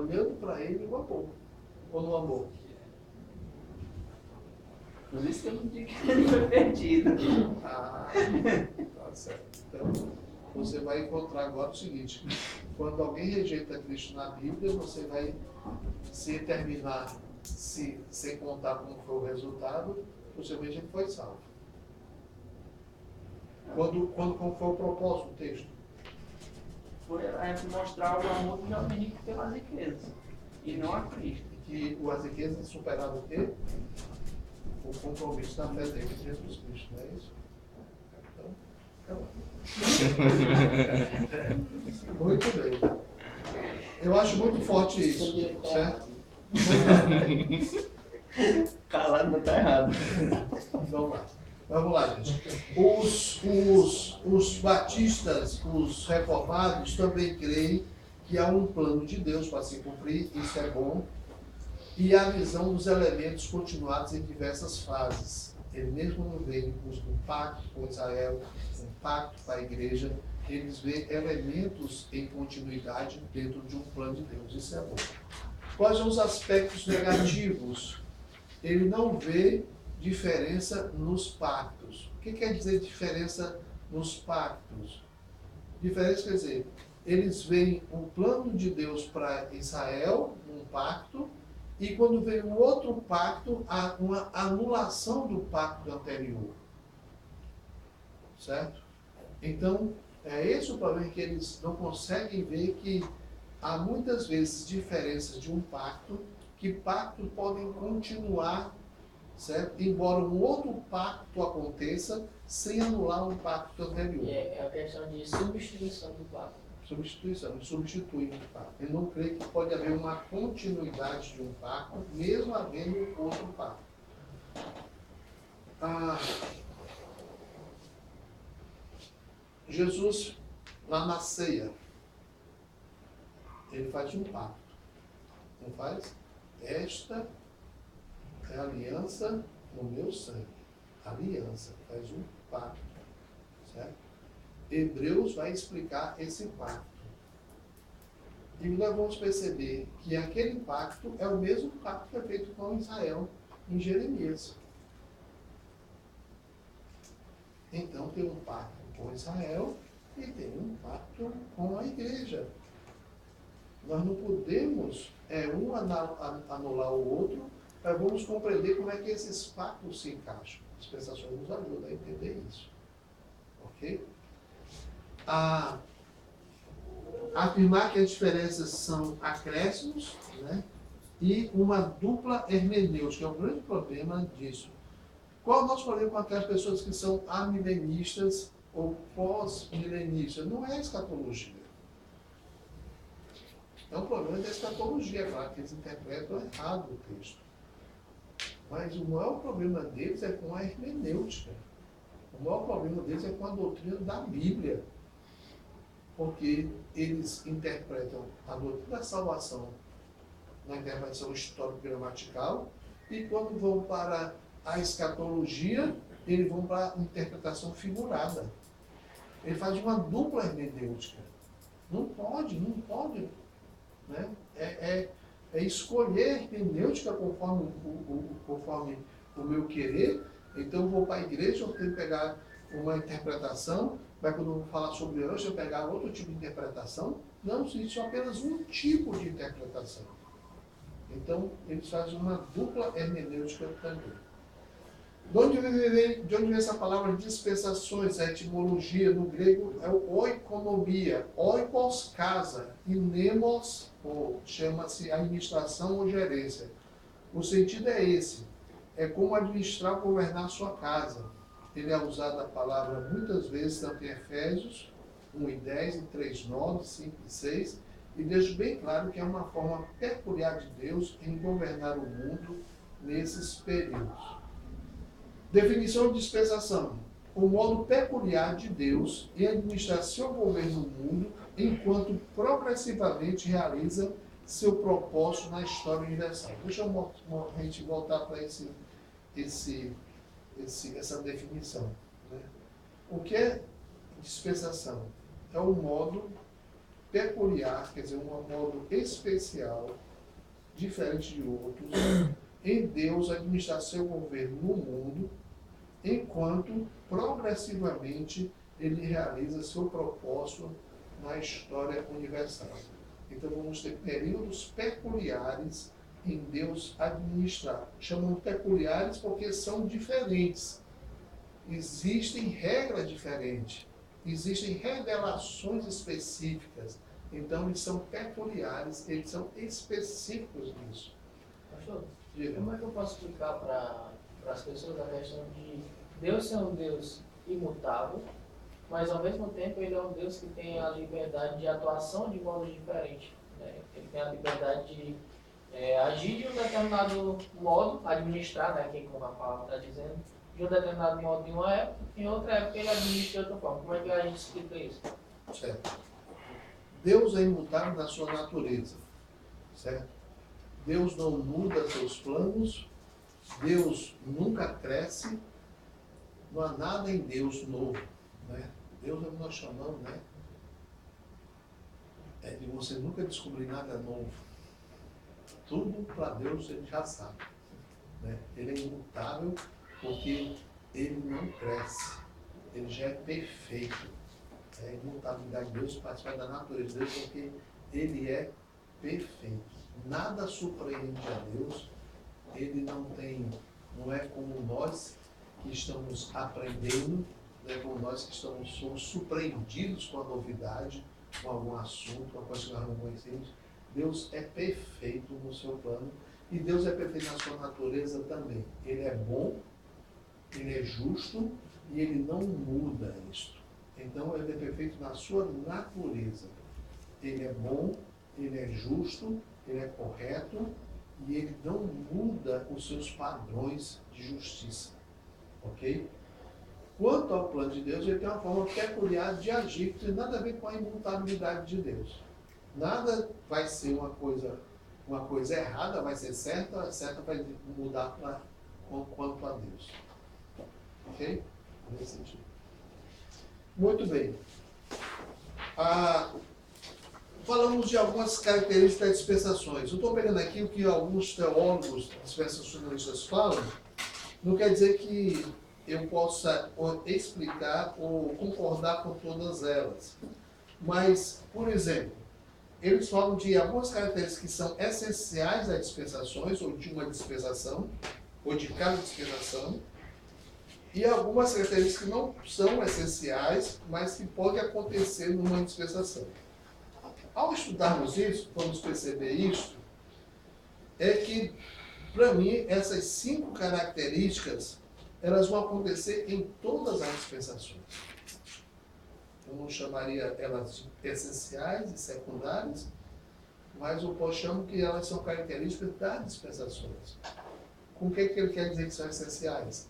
olhando para ele no amor. Ou no amor? Por isso que eu não digo que ele foi perdido. Ah, tá certo. Então, você vai encontrar agora o seguinte: quando alguém rejeita Cristo na Bíblia, você vai se terminar, sem contar como foi o resultado, possivelmente ele foi salvo. Como foi o propósito do texto? Foi mostrar o amor do jovem rico pelas riquezas, e não a Cristo. Que as riquezas superavam o quê? O compromisso da fé dele em Jesus Cristo, não é isso? Então, muito bem. Eu acho muito forte isso, certo? Calado não está errado. Vamos lá, gente. Os batistas, os reformados, também creem que há um plano de Deus para se cumprir, isso é bom. E a visão dos elementos continuados em diversas fases. Ele mesmo não vê um pacto com Israel, um pacto com a igreja, eles vê elementos em continuidade dentro de um plano de Deus. Isso é bom. Quais são os aspectos negativos? Ele não vê diferença nos pactos. O que quer dizer diferença nos pactos? Diferença quer dizer, eles veem um plano de Deus para Israel, um pacto, e quando vem um outro pacto, há uma anulação do pacto anterior. Certo? Então, é esse o problema, que eles não conseguem ver que há muitas vezes diferenças de um pacto, que pactos podem continuar, certo? Embora um outro pacto aconteça, sem anular um pacto anterior. É a questão de substituição do pacto. Substituição, substitui um pacto. Ele não crê que pode haver uma continuidade de um pacto, mesmo havendo outro pacto. Jesus, lá na ceia, ele faz um pacto. Não faz? Esta é a aliança no meu sangue. Aliança, faz um pacto. Certo? Hebreus vai explicar esse pacto. E nós vamos perceber que aquele pacto é o mesmo pacto que é feito com Israel em Jeremias. Então tem um pacto com Israel e tem um pacto com a igreja. Nós não podemos um anular o outro, mas vamos compreender como é que esses pactos se encaixam. As dispensações nos ajudam a entender isso. Ok? Afirmar que as diferenças são acréscimos, né? E uma dupla hermenêutica, é o grande problema disso. Qual é o nosso problema com aquelas pessoas que são amilenistas ou pós-milenistas? Não é a escatologia. É um problema da escatologia, claro, que eles interpretam errado o texto. Mas o maior problema deles é com a hermenêutica. O maior problema deles é com a doutrina da Bíblia. Porque eles interpretam a doutrina da salvação na interpretação histórico-gramatical, e quando vão para a escatologia, eles vão para a interpretação figurada. Ele faz uma dupla hermenêutica. Não pode. Né? É escolher a hermenêutica conforme o meu querer. Então eu vou para a igreja, eu tenho que pegar uma interpretação, mas quando eu vou falar sobre anjo, eu pegar outro tipo de interpretação. Não, isso é apenas um tipo de interpretação. Então, eles fazem uma dupla hermenêutica também. De onde vem essa palavra dispensações? A etimologia no grego é o oikonomia, oikos, casa, e nemos, chama-se administração ou gerência. O sentido é esse, é como administrar ou governar sua casa. Ele é usado a palavra muitas vezes, tanto em Efésios 1:10, em 3:9, 5:6, e deixa bem claro que é uma forma peculiar de Deus em governar o mundo nesses períodos. Definição de dispensação: o modo peculiar de Deus em administrar seu governo no mundo, enquanto progressivamente realiza seu propósito na história universal. Deixa a gente voltar para essa definição. Né? O que é dispensação? É o modo peculiar, quer dizer, um modo especial, diferente de outros, em Deus administrar seu governo no mundo, enquanto progressivamente ele realiza seu propósito na história universal. Então vamos ter períodos peculiares em Deus administrar. Chamamos peculiares porque são diferentes. Existem regras diferentes. Existem revelações específicas. Então eles são peculiares, eles são específicos nisso. Pastor, Diga. como é que eu posso explicar para as pessoas a questão de Deus ser um Deus imutável, mas ao mesmo tempo ele é um Deus que tem a liberdade de atuação de modos diferentes, né? Ele tem a liberdade de agir de um determinado modo, administrar, né, que como a palavra está dizendo, de um determinado modo em uma época, em outra época ele administra de outra forma. Como é que a gente explica isso? Certo. Deus é imutável na sua natureza, certo? Deus não muda seus planos, Deus nunca cresce, não há nada em Deus novo, né? Deus é o que nós chamamos, né? É de você nunca descobrir nada novo. Tudo para Deus ele já sabe, né? Ele é imutável porque ele não cresce, ele já é perfeito. A imutabilidade de Deus faz parte da natureza de Deus porque ele é perfeito. Nada surpreende a Deus. Ele não é como nós que estamos aprendendo, não é como nós que somos surpreendidos com a novidade, com algum assunto, com a coisa que nós não conhecemos. Deus é perfeito no seu plano e Deus é perfeito na sua natureza também. Ele é bom, ele é justo e ele não muda isto. Então ele é perfeito na sua natureza. Ele é bom, ele é justo, ele é correto e ele não muda os seus padrões de justiça. Ok? Quanto ao plano de Deus, ele tem uma forma peculiar de agir, que não tem nada a ver com a imutabilidade de Deus. Nada vai ser uma coisa errada, vai ser certa, a certa vai mudar quanto a Deus. Ok? Nesse sentido. Muito bem. Falamos de algumas características das dispensações. Eu estou pegando aqui o que alguns teólogos dispensacionalistas falam, não quer dizer que eu possa explicar ou concordar com todas elas. Mas, por exemplo, eles falam de algumas características que são essenciais das dispensações, ou de uma dispensação, ou de cada dispensação, e algumas características que não são essenciais, mas que podem acontecer numa dispensação. Ao estudarmos isso, vamos perceber isso, é que, para mim, essas 5 características, elas vão acontecer em todas as dispensações. Eu não chamaria elas de essenciais e secundárias, mas eu chamo que elas são características das dispensações. Com o que ele quer dizer que são essenciais?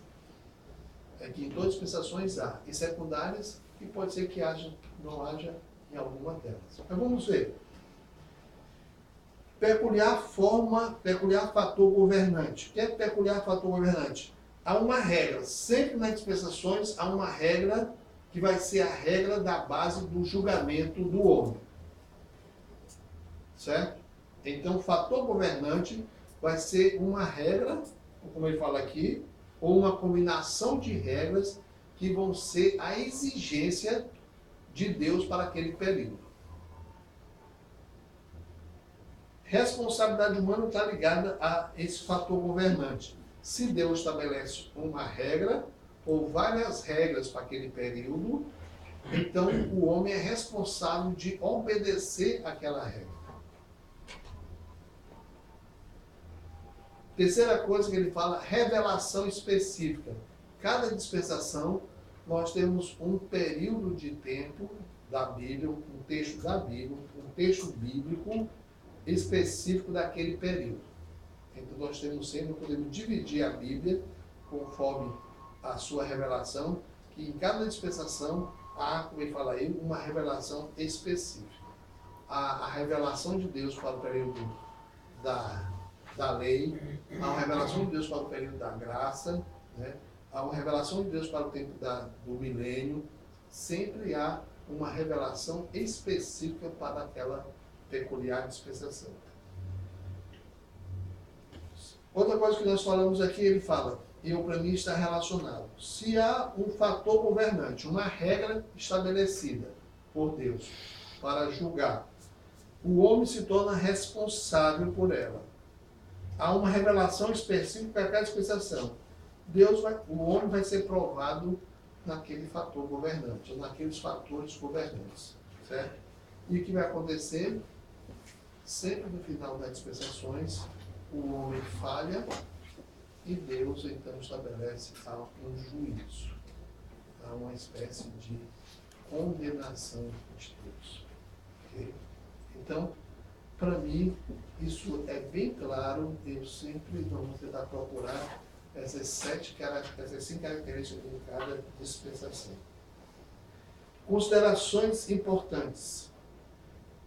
É que em todas as dispensações há, e secundárias, que pode ser que não haja em alguma delas. Mas vamos ver. Peculiar fator governante. O que é peculiar fator governante? Há uma regra. Sempre nas dispensações há uma regra que vai ser a regra da base do julgamento do homem. Certo? Então, o fator governante vai ser uma regra, como ele fala aqui, ou uma combinação de regras que vão ser a exigência de Deus para aquele período. Responsabilidade humana está ligada a esse fator governante. Se Deus estabelece uma regra ou várias regras para aquele período, então o homem é responsável de obedecer aquela regra. Terceira coisa que ele fala, revelação específica. Cada dispensação, nós temos um período de tempo da Bíblia, um texto da Bíblia, um texto bíblico específico daquele período. Então nós podemos dividir a Bíblia conforme a sua revelação, que em cada dispensação há, como ele fala aí, uma revelação específica. A revelação de Deus para o período da lei, há uma revelação de Deus para o período da graça, né? Há uma revelação de Deus para o tempo do milênio. Sempre há uma revelação específica para aquela peculiar dispensação. Outra coisa que nós falamos aqui, ele fala, e para mim está relacionado. Se há um fator governante, uma regra estabelecida por Deus para julgar, o homem se torna responsável por ela. Há uma revelação específica para cada dispensação. O homem vai ser provado naquele fator governante, ou naqueles fatores governantes. Certo? E o que vai acontecer? Sempre no final das dispensações, o homem falha e Deus então estabelece um juízo. Há uma espécie de condenação de Deus. Okay? Então, para mim, isso é bem claro. Eu sempre vamos tentar procurar essas 5 características de cada dispensação. Considerações importantes.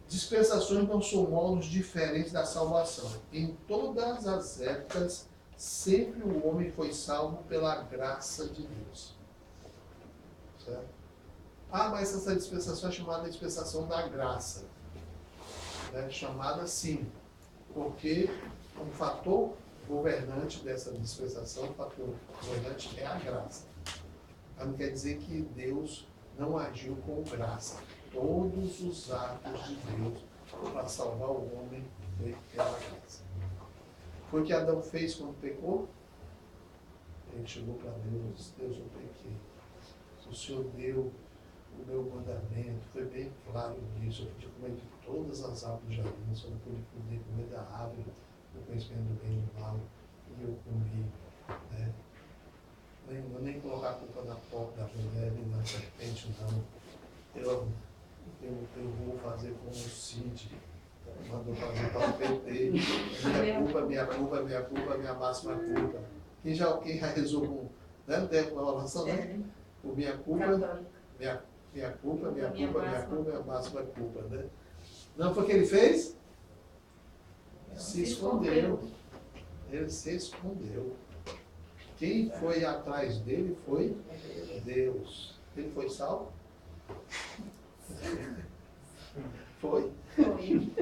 Dispensações não são modos diferentes da salvação. Em todas as épocas, sempre o homem foi salvo pela graça de Deus. Certo? Mas essa dispensação é chamada dispensação da graça. É chamada assim, porque um fator governante dessa dispensação, o fator governante é a graça. Mas não quer dizer que Deus não agiu com graça. Todos os atos de Deus para salvar o homem foi pela graça. Foi o que Adão fez quando pecou? Ele chegou para Deus e disse, Deus, eu pequei. O Senhor deu o meu mandamento, foi bem claro nisso. Eu podia comer de todas as árvores do jardim, só não podia comer da árvore do conhecimento do bem e do mal. E eu comi. Né? Nem colocar a culpa na porta da mulher, nem na serpente, não. Eu vou fazer como o Cid mandou fazer para o PT. Minha máxima culpa. Quem já rezou com. Né? Não tem uma oração, né? O minha culpa, minha culpa, minha máxima culpa. Né? Não foi o que ele fez? Se escondeu. Ele se escondeu. Quem foi atrás dele foi Deus. Ele foi salvo? Foi? Foi.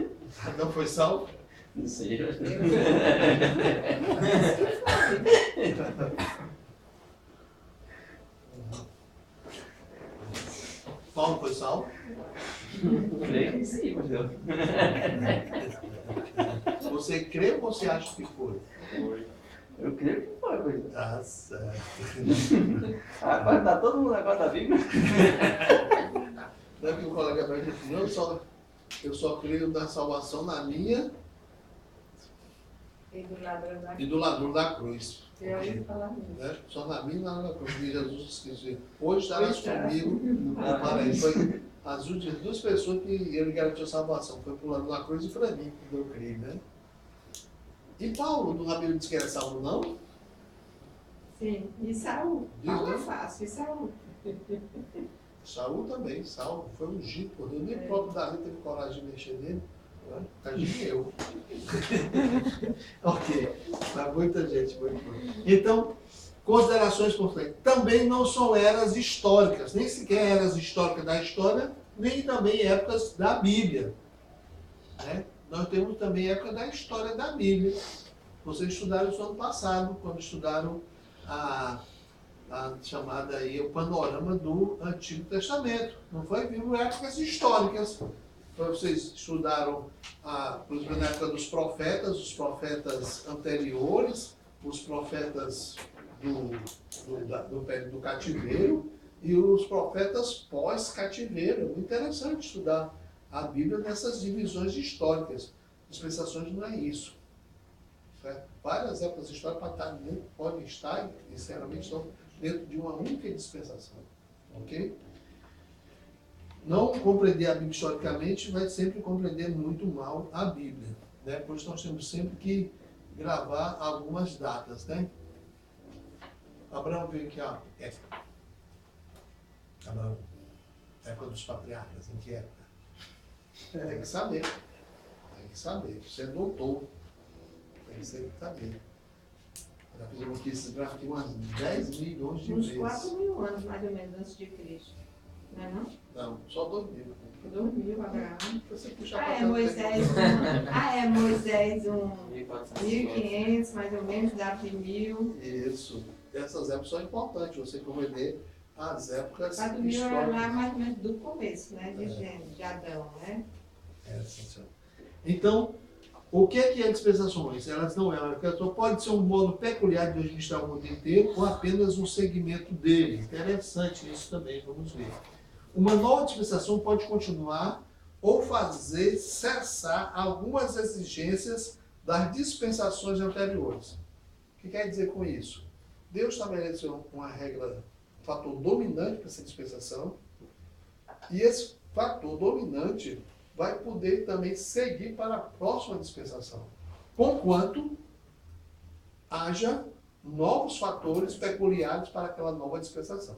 Não foi salvo? Não sei. Paulo foi salvo? Creio que sim, mas eu. Você crê ou você acha que foi? Eu creio que foi, coisa. Tá certo. Agora tá todo mundo agora da Bíblia. Não é que o colega meu disse, não, eu só creio na salvação na minha E do ladrão da e do ladrão da cruz. Eu ouvi falar nisso. Né? Só na minha e na da cruz. E Jesus disse, hoje estarás comigo no paraíso. Foi as últimas 2 pessoas que ele garantiu salvação. Foi pulando na cruz e para mim, que eu creio, né? E Paulo, na Bíblia diz que era salvo, não? Sim. E Saul. Diz, Paulo né? é fácil. E Saul. Saul também, salvo, foi ungido por Deus. Nem o próprio Davi teve coragem de mexer nele. Né? Imagine eu. Ok, mas muita gente, muito bom. Então, considerações importantes. Também não são eras históricas, nem sequer eras históricas da história, nem também épocas da Bíblia. Né? Nós temos também época da história da Bíblia. Vocês estudaram isso ano passado, quando estudaram a chamada aí, o panorama do Antigo Testamento. Não foi? Viram épocas históricas. Vocês estudaram, por exemplo, na época dos profetas, os profetas anteriores, os profetas do período do cativeiro e os profetas pós-cativeiro. É muito interessante estudar a Bíblia nessas divisões históricas. Dispensações não é isso. Certo? Várias épocas históricas podem estar, e sinceramente estão dentro de uma única dispensação. Ok? Não compreender a Bíblia historicamente vai sempre compreender muito mal a Bíblia. Né? Por isso nós temos sempre que gravar algumas datas. Né? Abraão veio aqui, época. Abraão, época dos patriarcas, em que época? Tem que saber. Tem que saber. Você é doutor. Tem que saber. Já fizemos aqui esse gráfico de umas 10 milhões de Uns vezes. 4.000 anos, mais ou menos, antes de Cristo. Não é não? Não, só 2000. Dormiu, Abraão. Você puxar Ah, pra é cá, Moisés Moisés 1400. 1500, mais ou menos, dá de 1000. Isso. Essas épocas são importantes, você compreender as épocas A do 1000 é lá históricas. mais ou menos do começo, né? De Gênesis, de Adão, né? Então, o que é dispensações? Elas não é uma dispensação, pode ser um modo peculiar de administrar o mundo inteiro ou apenas um segmento dele. Interessante isso também, vamos ver. Uma nova dispensação pode continuar ou fazer cessar algumas exigências das dispensações anteriores. O que quer dizer com isso? Deus estabeleceu uma regra, um fator dominante para essa dispensação, e esse fator dominante vai poder também seguir para a próxima dispensação, conquanto haja novos fatores peculiares para aquela nova dispensação.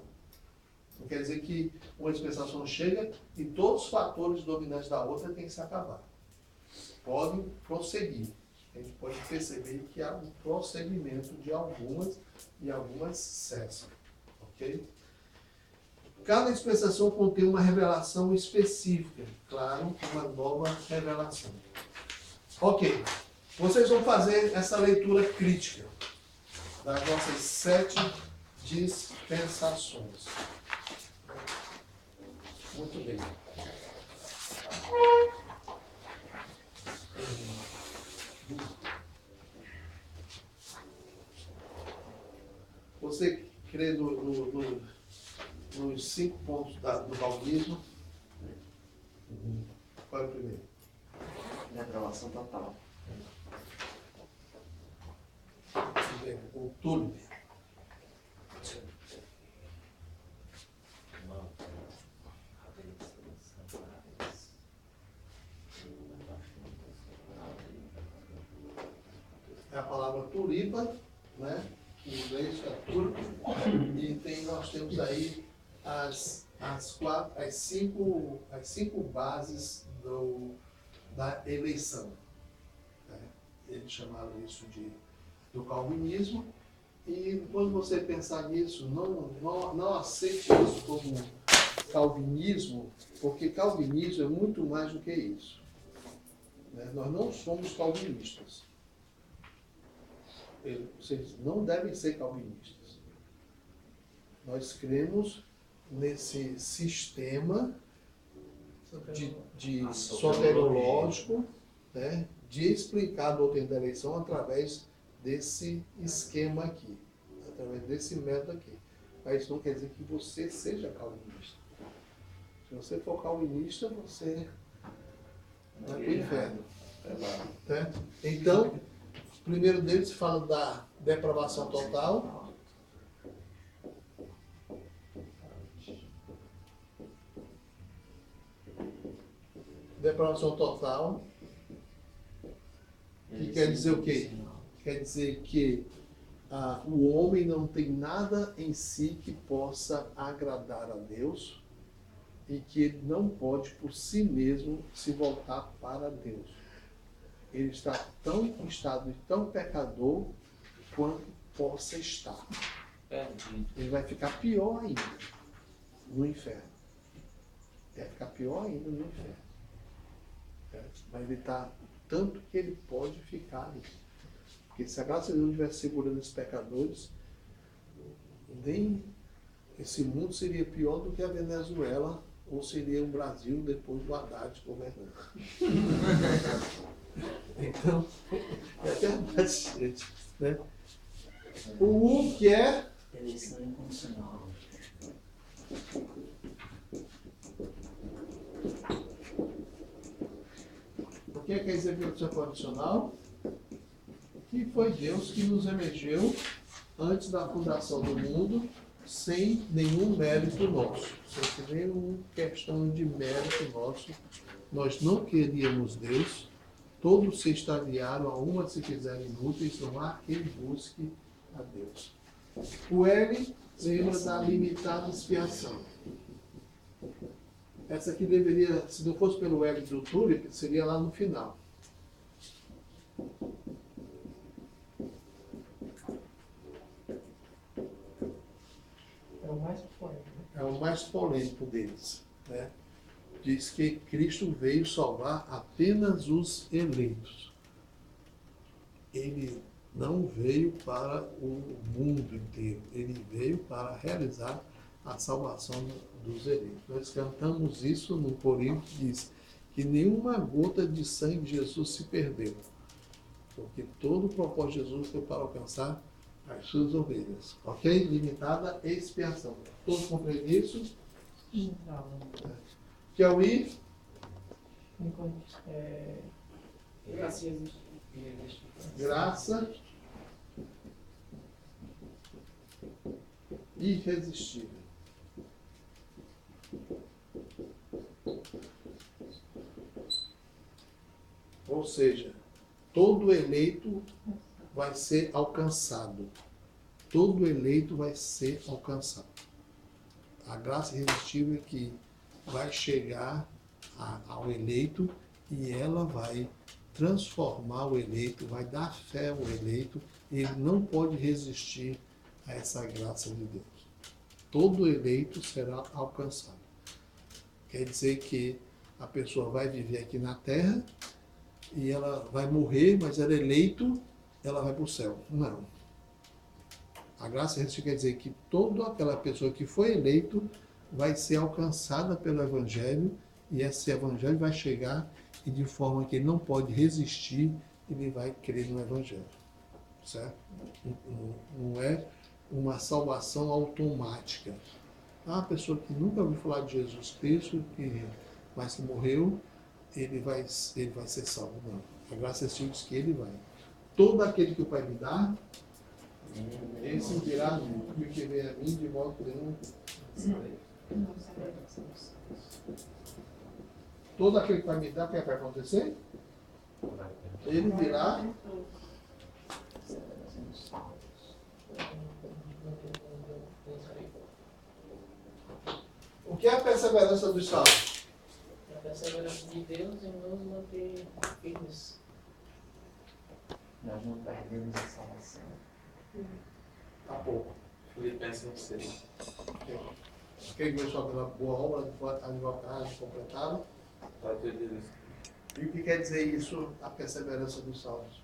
Não quer dizer que uma dispensação chega e todos os fatores dominantes da outra têm que se acabar. Podem prosseguir. A gente pode perceber que há um prosseguimento de algumas e algumas cessam. Ok? Cada dispensação contém uma revelação específica. Claro, uma nova revelação. Ok. Vocês vão fazer essa leitura crítica das nossas 7 dispensações. Muito bem. Você crê nos 5 pontos do calvinismo? Qual é o primeiro? Depravação total. O Túlio. É a palavra tulipa, né? Em inglês é tulip. E nós temos aí as cinco bases da eleição. Né? Eles chamaram isso do calvinismo. E quando você pensar nisso, não aceite isso como calvinismo, porque calvinismo é muito mais do que isso. Né? Nós não somos calvinistas. Vocês não devem ser calvinistas. Nós cremos nesse sistema de soteriológico, né, de explicar a doutrina da eleição através desse esquema aqui, através desse método aqui. Mas isso não quer dizer que você seja calvinista. Se você for calvinista, você vai para o inferno. Né? Então, o primeiro deles fala da depravação total. Depravação total. Que quer dizer o quê? Quer dizer que o homem não tem nada em si que possa agradar a Deus e que ele não pode por si mesmo se voltar para Deus. Ele está tão em estado de tão pecador quanto possa estar. Ele vai ficar pior ainda no inferno. Vai ficar pior ainda no inferno. Mas ele está tanto que ele pode ficar ali. Porque se a graça de Deus estivesse segurando esses pecadores, nem esse mundo seria pior do que a Venezuela ou seria o Brasil depois do Haddad governando. Então, é verdade, gente. Né? O que é Eleição incondicional. o que quer dizer eleição condicional? Que foi Deus que nos elegeu antes da fundação do mundo, sem nenhum mérito nosso, sem nenhuma questão de mérito nosso. Nós não queríamos Deus. Todos se extraviaram, a uma se fizeram inúteis, não há quem busque a Deus. O L lembra da limitada expiação. Essa aqui deveria, se não fosse pelo L do Tulip, seria lá no final. É o mais forte, né? É é o mais polêmico deles, né? Diz que Cristo veio salvar apenas os eleitos. Ele não veio para o mundo inteiro, ele veio para realizar a salvação dos eleitos. Nós cantamos isso no Corinto, que diz que nenhuma gota de sangue de Jesus se perdeu, porque todo o propósito de Jesus foi para alcançar as suas ovelhas. Ok? Limitada expiação. Todos compreendem isso? Que é o I? Graça irresistível. Ou seja, todo eleito vai ser alcançado. Todo eleito vai ser alcançado. A graça irresistível é que vai chegar ao eleito e ela vai transformar o eleito, vai dar fé ao eleito, e ele não pode resistir a essa graça de Deus. Todo eleito será alcançado. Quer dizer que a pessoa vai viver aqui na terra e ela vai morrer, mas ela é eleito, ela vai para o céu. Não. A graça irresistível quer dizer que toda aquela pessoa que foi eleito vai ser alcançada pelo Evangelho, e esse Evangelho vai chegar e de forma que ele não pode resistir, ele vai crer no Evangelho. Certo? Não é uma salvação automática. A pessoa que nunca ouviu falar de Jesus Cristo, mas que morreu, ele vai ser salvo. Não. A graça diz que ele vai. Todo aquele que o Pai me dá, esse virá a mim. E o que vem a mim, de modo nenhum. Todo aquele que vai me dar, o que vai acontecer? Ele virá. O que é a perseverança dos salvos? A perseverança de Deus em nos manter firmes. Nós não perdemos a salvação. Há pouco. Filipenses 6. Quem começou pela boa obra de advogado completado. E o que quer dizer isso, a perseverança dos salvos?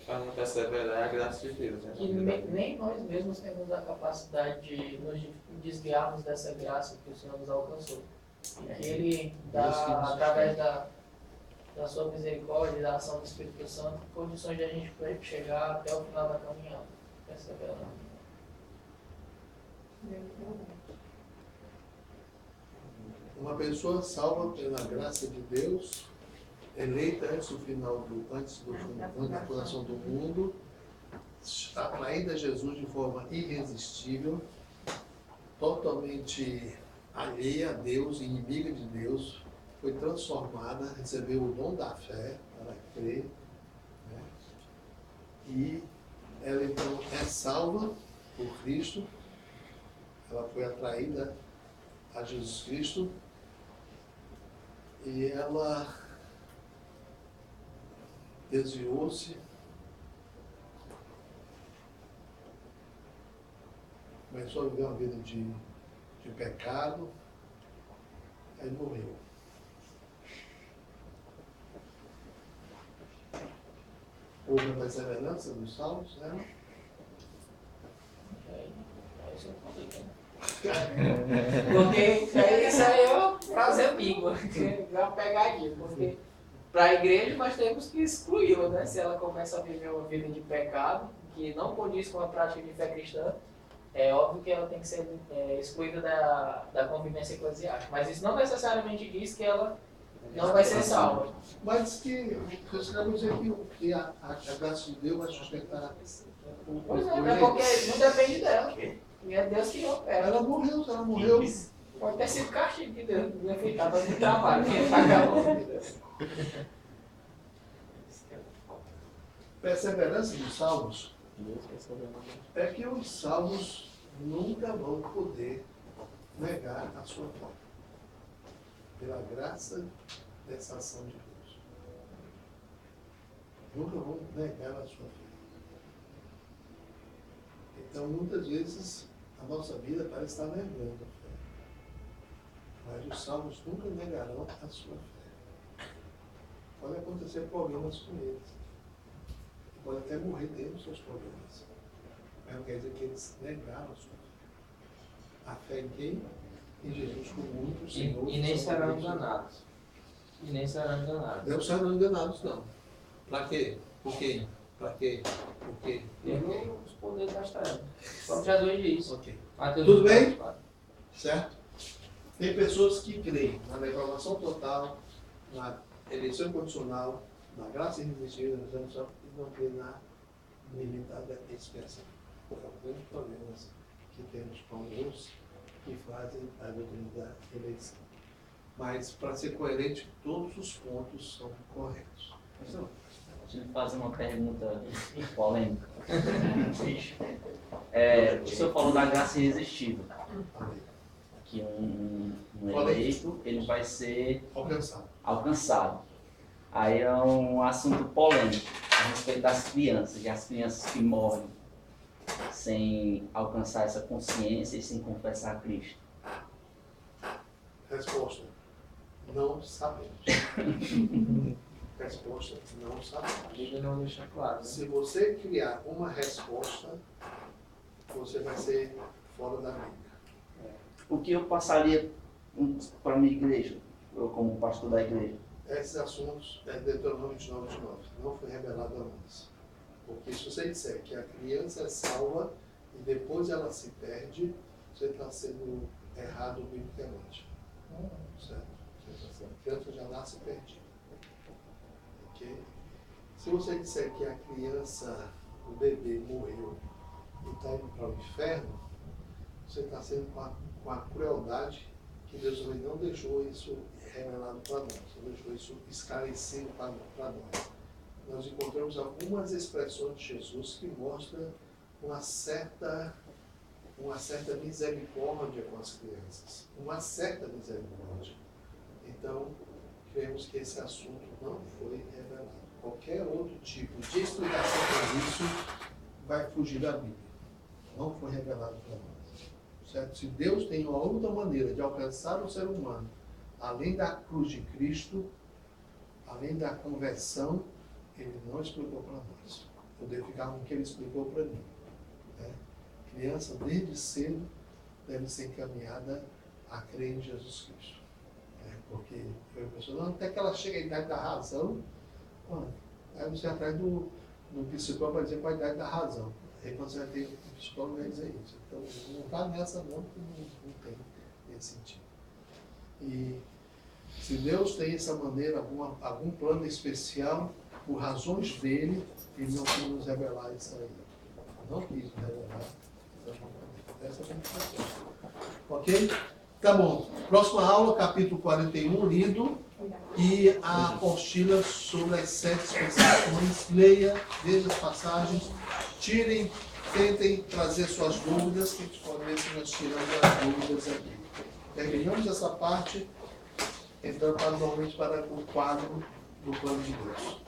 Para não perseverar, é a graça de Deus. Né? Que nem nós mesmos temos a capacidade de nos desviarmos dessa graça que o Senhor nos alcançou. E que Ele dá, através da sua misericórdia e da ação do Espírito Santo, condições de a gente chegar até o final da caminhada, perseverando. Uma pessoa salva pela graça de Deus, eleita antes da fundação do mundo, atraída a Jesus de forma irresistível, totalmente alheia a Deus, inimiga de Deus, foi transformada, recebeu o dom da fé, para crer, né? E ela então é salva por Cristo, ela foi atraída a Jesus Cristo, e ela desviou-se, começou a viver uma vida de pecado, aí morreu. Houve a perseverança dos salvos, né? Isso é complicado. Porque isso aí é uma frase ambígua, é uma pegadinha, porque para a igreja nós temos que excluí-la, né? Se ela começa a viver uma vida de pecado, que não condiz com a prática de fé cristã, é óbvio que ela tem que ser excluída da convivência eclesiástica. Mas isso não necessariamente diz que ela não vai ser salva. Mas que você quer dizer que a graça de Deus vai sustentar o Pois é porque não depende dela. E é Deus que opera. Ela morreu, se ela morreu. Pode ter sido castigo de Deus, não efeitava no trabalho, que acabou. Perseverança dos salvos é que os salvos nunca vão poder negar a sua fé. Pela graça dessa ação de Deus. Nunca vão negar a sua fé. Então, muitas vezes, a nossa vida parece estar negando a fé. Mas os salvos nunca negarão a sua fé. Pode acontecer problemas com eles. Pode até morrer dentro dos seus problemas. Mas não quer dizer que eles negaram a sua fé. A fé em quem? Em Jesus como único Senhor. E nem serão enganados. E nem serão enganados. Não serão enganados, não. Para quê? Por quê? Para quê? Por quê? Pegou os poderes das trevas. Como Jesus disse. Ok. Mateus Tudo bem? 24. Certo? Tem pessoas que creem na depravação total, na eleição incondicional, na graça irresistível, na redenção, e não creem na limitada expiação. É um grande problema que temos com alguns que fazem a doutrina da eleição. Mas, para ser coerente, todos os pontos são corretos. Mas não. Deixa eu fazer uma pergunta polêmica. O senhor falou da graça irresistível. Amém. Que um eleito ele vai ser Alcançado. alcançado. Aí é um assunto polêmico a respeito das crianças, e as crianças que morrem sem alcançar essa consciência e sem confessar a Cristo. Resposta: não sabemos. Resposta: não A sabemos. Bíblia não deixa claro. Né? Se você criar uma resposta, você vai ser fora da Bíblia. O que eu passaria para a minha igreja, eu como pastor da igreja? Esses assuntos é Deuteronômio 29, 29. Não foi revelado a nós. Porque se você disser que a criança é salva e depois ela se perde, você está sendo errado biblicamente. Certo? A criança já nasce perdida. Ok? Se você disser que a criança, o bebê, morreu e está indo para o inferno, você está sendo com a crueldade que Deus também não deixou isso revelado para nós, não deixou isso esclarecido para nós. Nós encontramos algumas expressões de Jesus que mostram uma certa misericórdia com as crianças. Uma certa misericórdia. Então, cremos que esse assunto não foi revelado. Qualquer outro tipo de explicação para isso vai fugir da Bíblia. Não foi revelado para nós. Certo? Se Deus tem uma outra maneira de alcançar o ser humano, além da cruz de Cristo, além da conversão, Ele não explicou para nós. Eu devo ficar com o que Ele explicou para mim. Né? Criança, desde cedo, deve ser encaminhada a crer em Jesus Cristo. Né? Porque eu penso, não, até que ela chega à idade da razão, aí você vai atrás do psicólogo para dizer qual a idade da razão. Aí quando você vai ter um psicólogo, vai dizer isso. Então, não está nessa não, porque não tem esse sentido. E se Deus tem essa maneira, algum plano especial, por razões dele, Ele não quis nos revelar isso aí. Não quis nos revelar essa comunicação. Ok? Tá bom. Próxima aula, capítulo 41, lido. E a apostila sobre as 7 especificações. Leia, veja as passagens, tirem, tentem trazer suas dúvidas, que podem ver se nós tiramos as dúvidas aqui. Terminamos essa parte, entrando novamente para o quadro do plano de Deus.